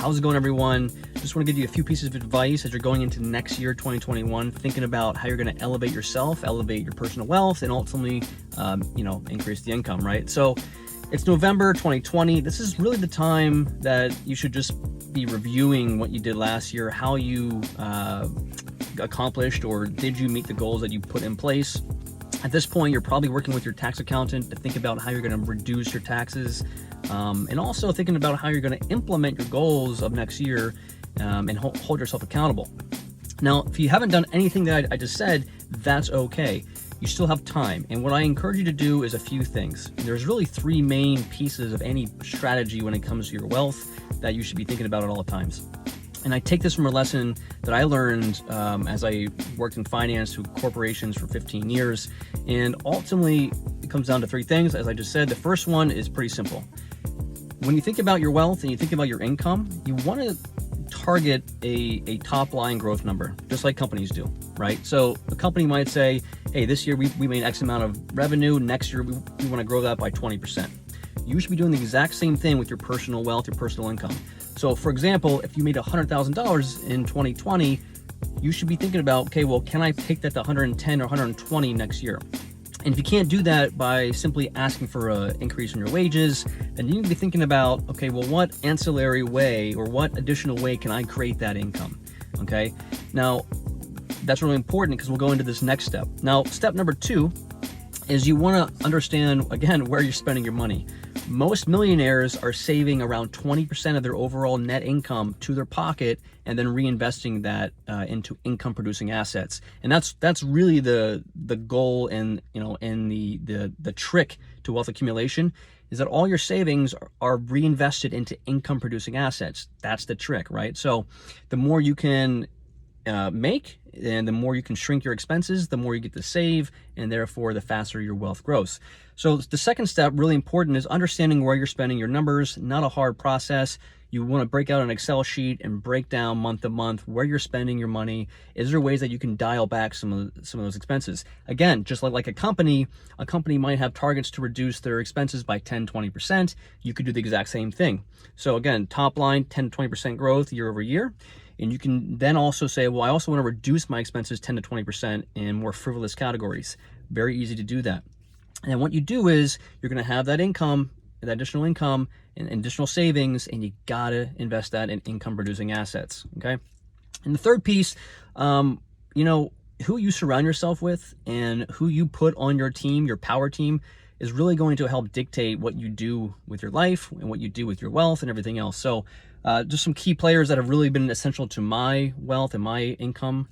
How's it going, everyone? Just want to give you a few pieces of advice as you're going into next year, 2021, thinking about how you're going to elevate yourself, elevate your personal wealth, and ultimately, increase the income, right? So it's November 2020. This is really the time that you should just be reviewing what you did last year, how you accomplished or did you meet the goals that you put in place. At this point, you're probably working with your tax accountant to think about how you're going to reduce your taxes, and also thinking about how you're going to implement your goals of next year and hold yourself accountable. Now, if you haven't done anything that I just said, that's okay. You still have time. And what I encourage you to do is a few things. There's really three main pieces of any strategy when it comes to your wealth that you should be thinking about at all times. And I take this from a lesson that I learned as I worked in finance with corporations for 15 years. And ultimately, it comes down to three things. As I just said, the first one is pretty simple. When you think about your wealth and you think about your income, you want to target a top line growth number, just like companies do, right? So a company might say, hey, this year we made X amount of revenue. Next year, we want to grow that by 20%. You should be doing the exact same thing with your personal wealth, your personal income. So for example, if you made $100,000 in 2020, you should be thinking about, okay, well, can I take that to 110 or 120 next year? And if you can't do that by simply asking for an increase in your wages, then you need to be thinking about, okay, well, what ancillary way or what additional way can I create that income? Okay. Now, that's really important because we'll go into this next step. Now, step number 2 is you want to understand, again, where you're spending your money. Most millionaires are saving around 20% of their overall net income to their pocket and then reinvesting that into income producing assets. And that's really the goal and the trick to wealth accumulation is that all your savings are reinvested into income producing assets. That's the trick, right? So the more you can make and the more you can shrink your expenses, the more you get to save, and therefore the faster your wealth grows. So the second step, really important, is understanding where you're spending your numbers. Not a hard process. You want to break out an Excel sheet and break down month to month where you're spending your money. Is there ways that you can dial back some of those expenses? Again, just like a company might have targets to reduce their expenses by 10, 20%. You could do the exact same thing. So again, top line, 10 to 20% growth year over year. And you can then also say, well, I also want to reduce my expenses 10 to 20% in more frivolous categories. Very easy to do that. And what you do is you're going to have that income, that additional income and additional savings, and you got to invest that in income producing assets. Okay. And the third piece, who you surround yourself with and who you put on your team, your power team, is really going to help dictate what you do with your life and what you do with your wealth and everything else. So just some key players that have really been essential to my wealth and my income.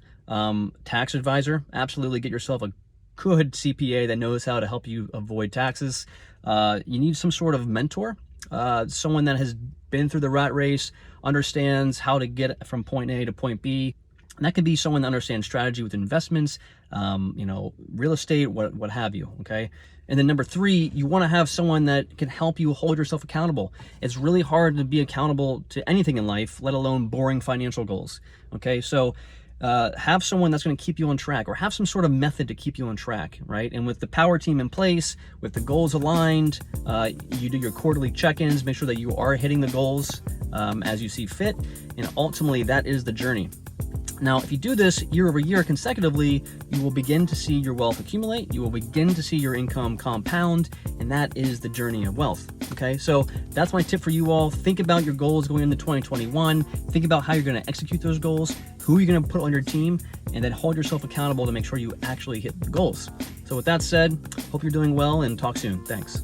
Tax advisor, absolutely get yourself a good CPA that knows how to help you avoid taxes. You need some sort of mentor, someone that has been through the rat race, understands how to get from point A to point B. And that could be someone that understands strategy with investments, real estate, what have you, okay? And then number 3, you want to have someone that can help you hold yourself accountable. It's really hard to be accountable to anything in life, let alone boring financial goals, okay? So have someone that's going to keep you on track, or have some sort of method to keep you on track, right? And with the power team in place, with the goals aligned, you do your quarterly check-ins, make sure that you are hitting the goals as you see fit, and ultimately that is the journey. Now, if you do this year over year consecutively, you will begin to see your wealth accumulate, you will begin to see your income compound, and that is the journey of wealth, okay? So that's my tip for you all. Think about your goals going into 2021. Think about how you're gonna execute those goals, who you're gonna put on your team, and then hold yourself accountable to make sure you actually hit the goals. So with that said, hope you're doing well and talk soon. Thanks.